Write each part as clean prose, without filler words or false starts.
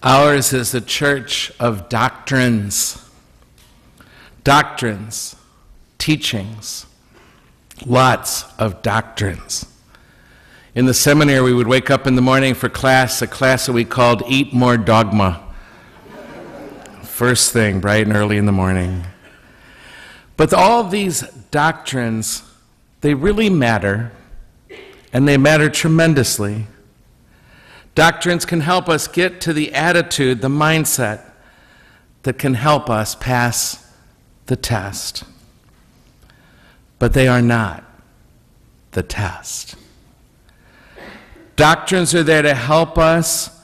Ours is a church of doctrines. Doctrines, teachings, lots of doctrines. In the seminary, we would wake up in the morning for class, a class that we called Eat More Dogma. First thing, bright and early in the morning. But all these doctrines, they really matter, and they matter tremendously. Doctrines can help us get to the attitude, the mindset that can help us pass the test. But they are not the test. Doctrines are there to help us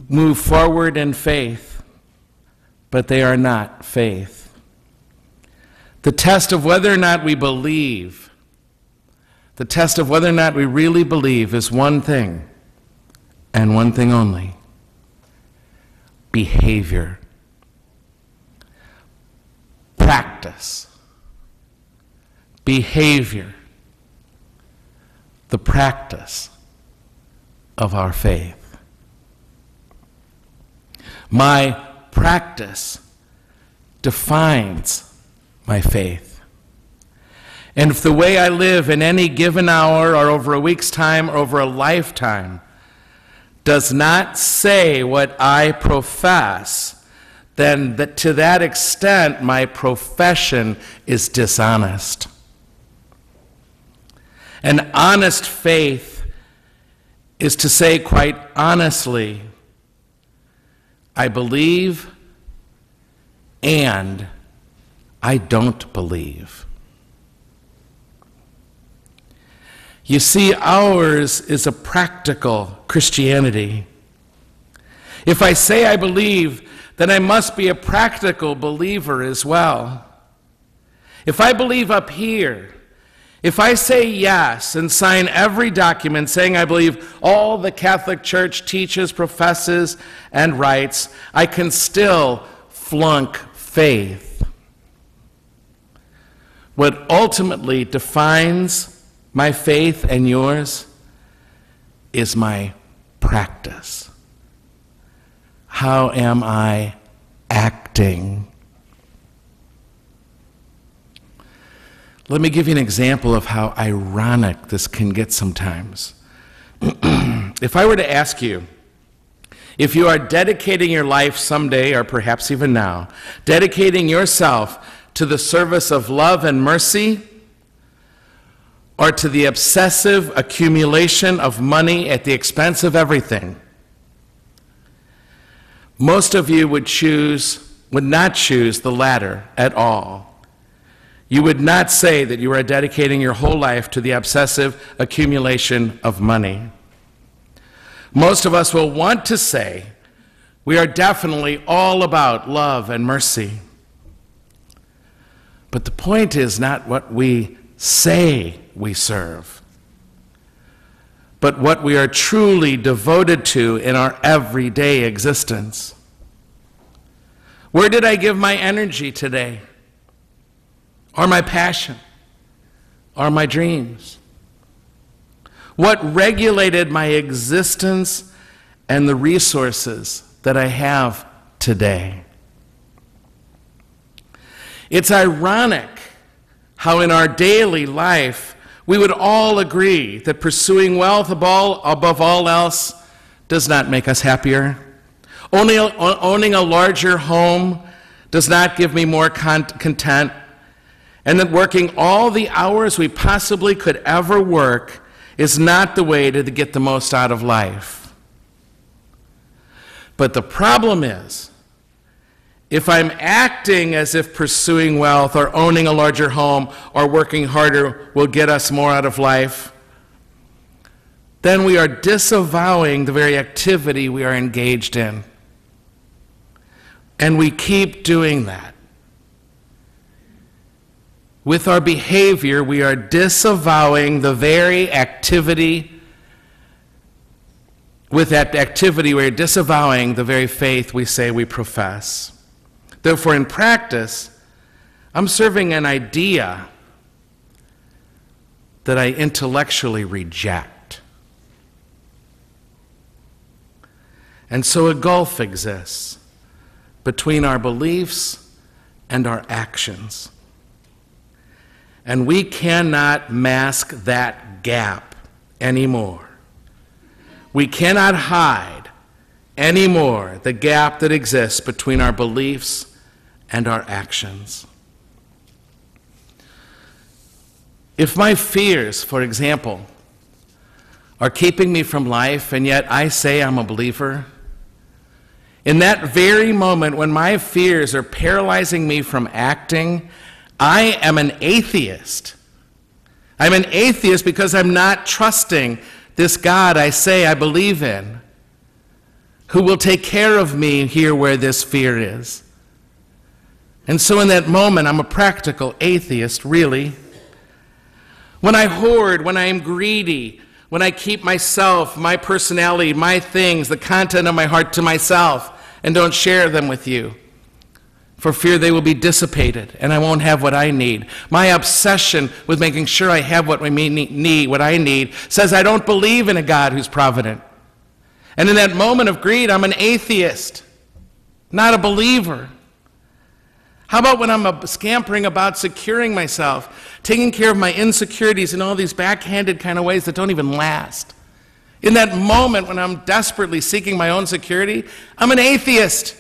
move forward in faith, but they are not faith. The test of whether or not we believe, the test of whether or not we really believe is one thing, and one thing only: behavior. Practice. Behavior. The practice of our faith. My practice defines my faith. And if the way I live in any given hour or over a week's time or over a lifetime does not say what I profess, then to that extent my profession is dishonest. An honest faith is to say quite honestly, I believe and I don't believe. You see, ours is a practical Christianity. If I say I believe, then I must be a practical believer as well. If I believe up here, if I say yes and sign every document saying I believe all the Catholic Church teaches, professes, and writes, I can still flunk faith. What ultimately defines my faith and yours is my practice. How am I acting? Let me give you an example of how ironic this can get sometimes. If I were to ask you, if you are dedicating your life someday, or perhaps even now, dedicating yourself to the service of love and mercy, or to the obsessive accumulation of money at the expense of everything, most of you would not choose the latter at all. You would not say that you are dedicating your whole life to the obsessive accumulation of money. Most of us will want to say we are definitely all about love and mercy. But the point is not what we say we serve, but what we are truly devoted to in our everyday existence. Where did I give my energy today? Or my passion? Or my dreams? What regulated my existence and the resources that I have today? It's ironic how in our daily life we would all agree that pursuing wealth above all else does not make us happier. Owning a larger home does not give me more content. And that working all the hours we possibly could ever work is not the way to get the most out of life. But the problem is, if I'm acting as if pursuing wealth or owning a larger home or working harder will get us more out of life, then we are disavowing the very activity we are engaged in. And we keep doing that. With our behavior, we are disavowing the very activity. With that activity, we are disavowing the very faith we say we profess. Therefore, in practice, I'm serving an idea that I intellectually reject. And so a gulf exists between our beliefs and our actions. And we cannot mask that gap anymore. We cannot hide anymore the gap that exists between our beliefs and our actions. If my fears, for example, are keeping me from life, and yet I say I'm a believer, in that very moment when my fears are paralyzing me from acting, I am an atheist. I'm an atheist because I'm not trusting this God I say I believe in, who will take care of me here where this fear is. And so in that moment, I'm a practical atheist, really. When I hoard, when I am greedy, when I keep myself, my personality, my things, the content of my heart to myself, and don't share them with you, for fear they will be dissipated and I won't have what I need. My obsession with making sure I have what I need, says I don't believe in a God who's provident. And in that moment of greed, I'm an atheist, not a believer. How about when I'm scampering about securing myself, taking care of my insecurities in all these backhanded kind of ways that don't even last? In that moment when I'm desperately seeking my own security, I'm an atheist.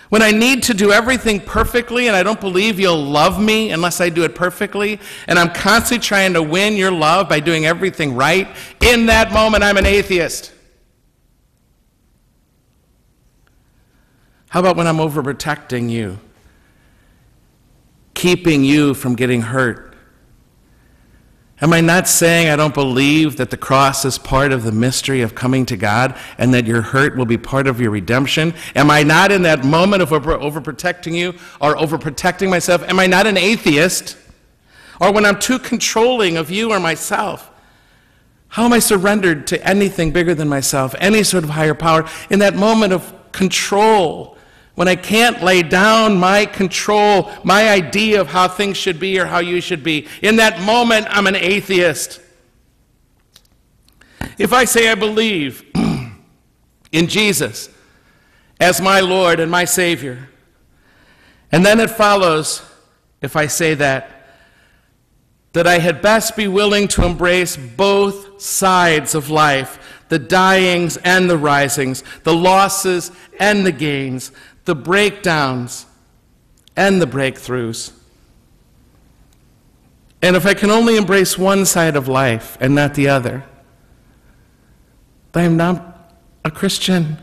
When I need to do everything perfectly and I don't believe you'll love me unless I do it perfectly, and I'm constantly trying to win your love by doing everything right, in that moment I'm an atheist. How about when I'm overprotecting you, keeping you from getting hurt? Am I not saying I don't believe that the cross is part of the mystery of coming to God and that your hurt will be part of your redemption? Am I not in that moment of overprotecting you or overprotecting myself? Am I not an atheist? Or when I'm too controlling of you or myself, how am I surrendered to anything bigger than myself, any sort of higher power? In that moment of control, when I can't lay down my control, my idea of how things should be or how you should be, in that moment, I'm an atheist. If I say I believe in Jesus as my Lord and my Savior, and then it follows, if I say that I had best be willing to embrace both sides of life, the dyings and the risings, the losses and the gains, the breakdowns and the breakthroughs. And if I can only embrace one side of life and not the other, then I'm not a Christian.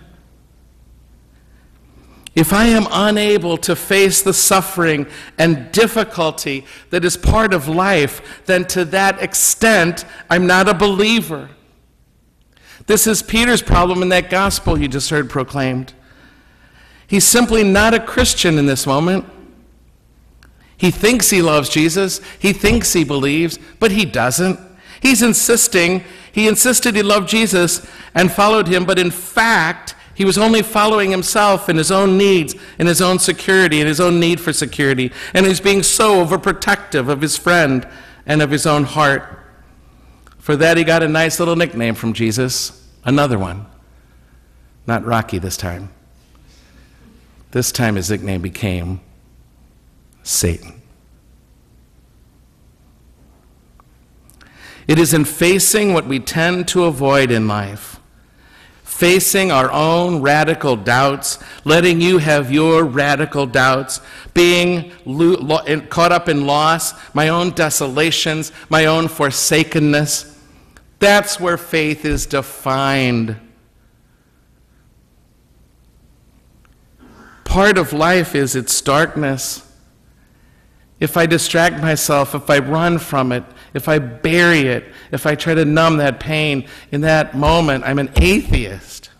If I am unable to face the suffering and difficulty that is part of life, then to that extent, I'm not a believer. This is Peter's problem in that gospel you just heard proclaimed. He's simply not a Christian in this moment. He thinks he loves Jesus. He thinks he believes, but he doesn't. He insisted he loved Jesus and followed him, but in fact, he was only following himself and his own needs and his own security and his own need for security. And he's being so overprotective of his friend and of his own heart. For that, he got a nice little nickname from Jesus, another one. Not Rocky this time. This time his nickname became Satan. It is in facing what we tend to avoid in life, facing our own radical doubts, letting you have your radical doubts, being caught up in loss, my own desolations, my own forsakenness. That's where faith is defined. Part of life is its darkness. If I distract myself, if I run from it, if I bury it, if I try to numb that pain, in that moment, I'm an atheist.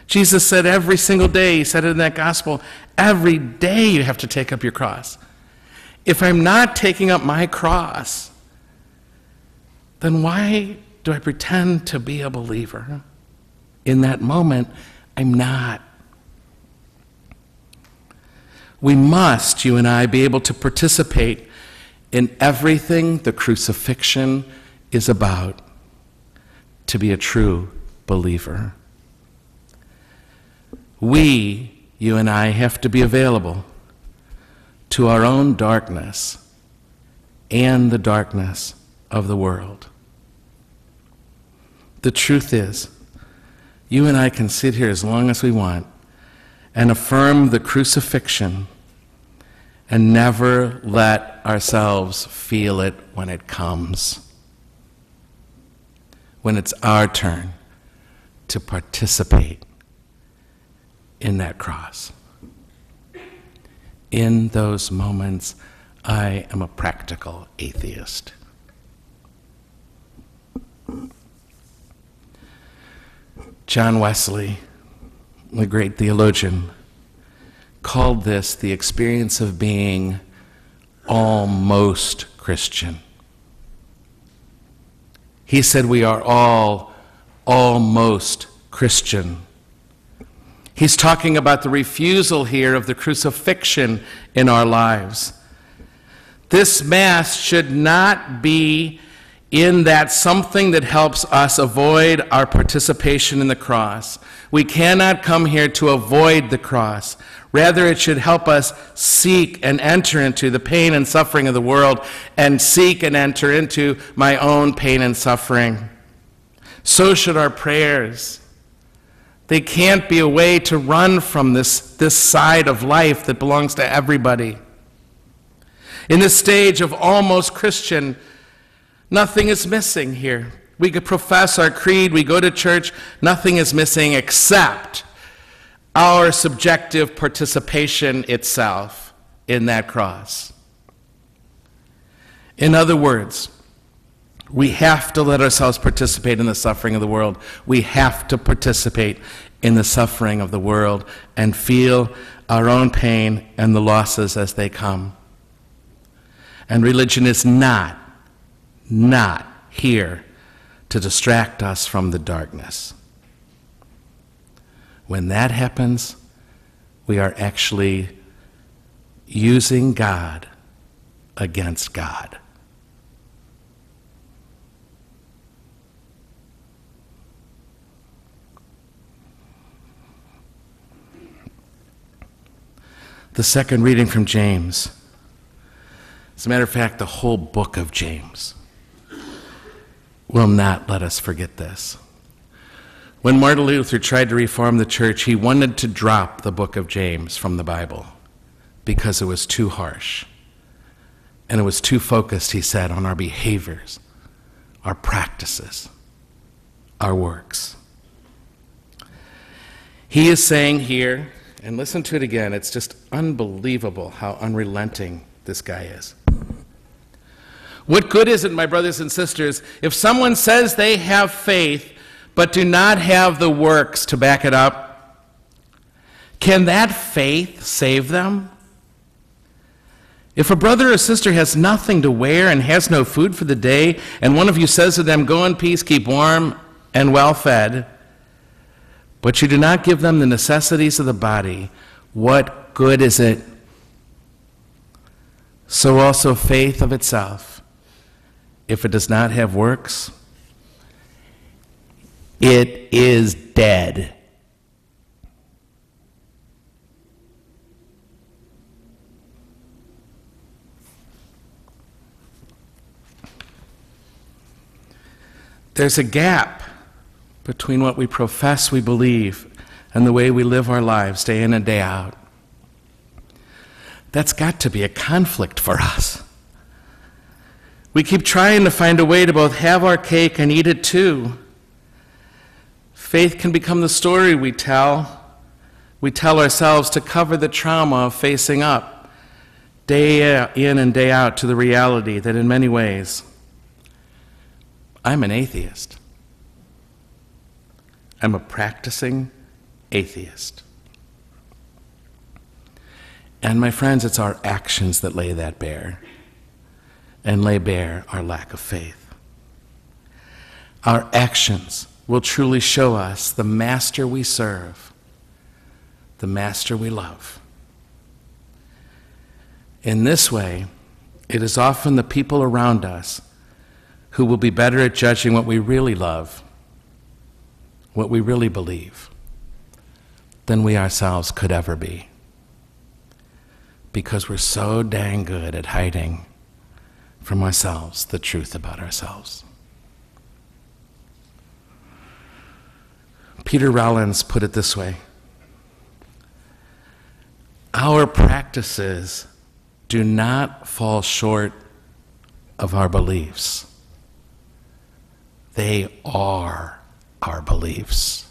Jesus said every single day, he said it in that gospel, every day you have to take up your cross. If I'm not taking up my cross, then why do I pretend to be a believer? In that moment, I'm not. We must, you and I, be able to participate in everything the crucifixion is about, to be a true believer. We, you and I, have to be available to our own darkness and the darkness of the world. The truth is, you and I can sit here as long as we want and affirm the crucifixion and never let ourselves feel it when it comes, when it's our turn to participate in that cross. In those moments, I am a practical atheist. John Wesley, the great theologian, called this the experience of being almost Christian. He said we are all almost Christian. He's talking about the refusal here of the crucifixion in our lives. This Mass should not be in that something that helps us avoid our participation in the cross. We cannot come here to avoid the cross. Rather, it should help us seek and enter into the pain and suffering of the world and seek and enter into my own pain and suffering. So should our prayers. They can't be a way to run from this side of life that belongs to everybody. In this stage of almost Christian, nothing is missing here. We could profess our creed, we go to church, nothing is missing except our subjective participation itself in that cross. In other words, we have to let ourselves participate in the suffering of the world. We have to participate in the suffering of the world and feel our own pain and the losses as they come. And religion is not here to distract us from the darkness. When that happens, we are actually using God against God. The second reading from James. As a matter of fact, the whole book of James will not let us forget this. When Martin Luther tried to reform the church, he wanted to drop the book of James from the Bible because it was too harsh. And it was too focused, he said, on our behaviors, our practices, our works. He is saying here, and listen to it again, it's just unbelievable how unrelenting this guy is. What good is it, my brothers and sisters, if someone says they have faith but do not have the works to back it up? Can that faith save them? If a brother or sister has nothing to wear and has no food for the day, and one of you says to them, "Go in peace, keep warm and well fed," but you do not give them the necessities of the body, what good is it? So also faith of itself, if it does not have works, it is dead. There's a gap between what we profess we believe and the way we live our lives day in and day out. That's got to be a conflict for us. We keep trying to find a way to both have our cake and eat it too. Faith can become the story we tell ourselves to cover the trauma of facing up day in and day out to the reality that in many ways, I'm an atheist. I'm a practicing atheist. And my friends, it's our actions that lay that bare, and lay bare our lack of faith. Our actions will truly show us the master we serve, the master we love. In this way, it is often the people around us who will be better at judging what we really love, what we really believe than we ourselves could ever be, because we're so dang good at hiding from ourselves the truth about ourselves. Peter Rollins put it this way: our practices do not fall short of our beliefs. They are our beliefs.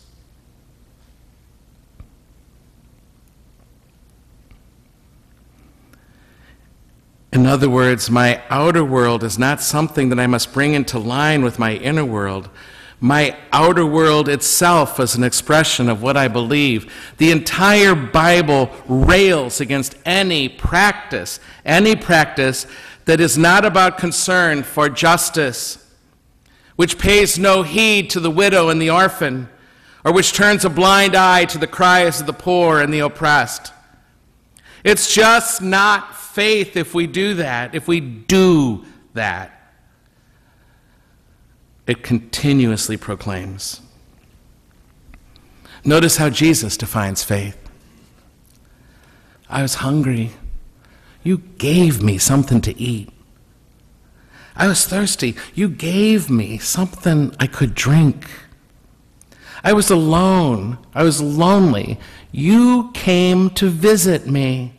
In other words, my outer world is not something that I must bring into line with my inner world. My outer world itself is an expression of what I believe. The entire Bible rails against any practice that is not about concern for justice, which pays no heed to the widow and the orphan, or which turns a blind eye to the cries of the poor and the oppressed. It's just not faith if we do that, It continuously proclaims. Notice how Jesus defines faith. I was hungry. You gave me something to eat. I was thirsty. You gave me something I could drink. I was alone. I was lonely. You came to visit me.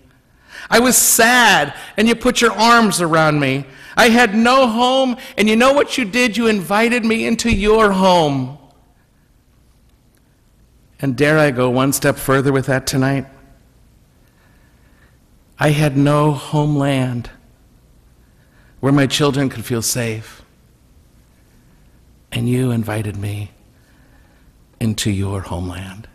I was sad, and you put your arms around me. I had no home, and you know what you did? You invited me into your home. And dare I go one step further with that tonight? I had no homeland where my children could feel safe, and you invited me into your homeland.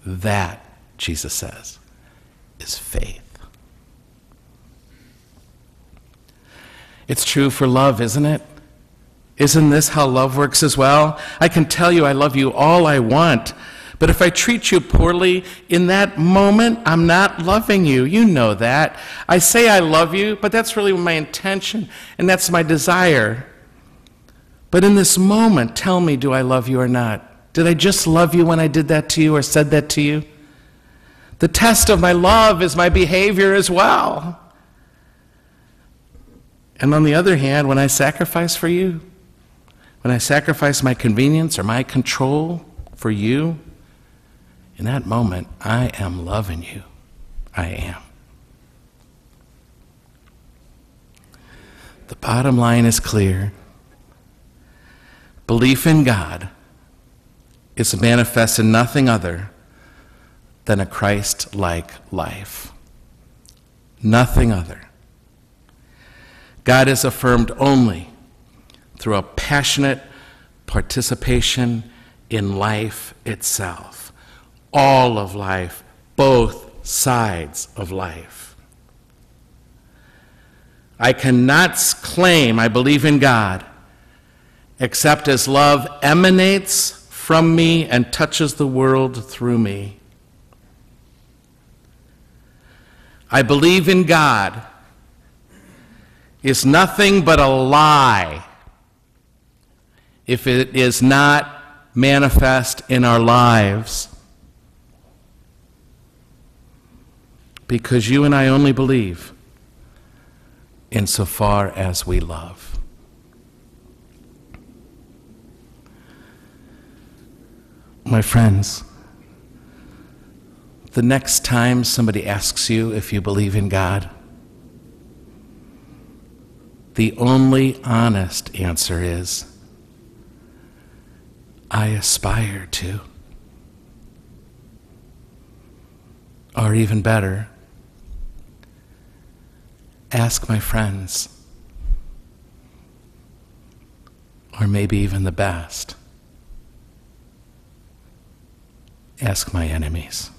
That, Jesus says, is faith. It's true for love, isn't it? Isn't this how love works as well? I can tell you I love you all I want, but if I treat you poorly, in that moment, I'm not loving you. You know that. I say I love you, but that's really my intention, and that's my desire. But in this moment, tell me, do I love you or not? Did I just love you when I did that to you or said that to you? The test of my love is my behavior as well. And on the other hand, when I sacrifice for you, when I sacrifice my convenience or my control for you, in that moment, I am loving you. I am. The bottom line is clear. Belief in God is manifest in nothing other than a Christ-like life. Nothing other. God is affirmed only through a passionate participation in life itself. All of life, both sides of life. I cannot claim I believe in God except as love emanates from me and touches the world through me. I believe in God is nothing but a lie if it is not manifest in our lives. Because you and I only believe insofar as we love. My friends, the next time somebody asks you if you believe in God, the only honest answer is, I aspire to. Or even better, ask my friends, or maybe even the best, ask my enemies.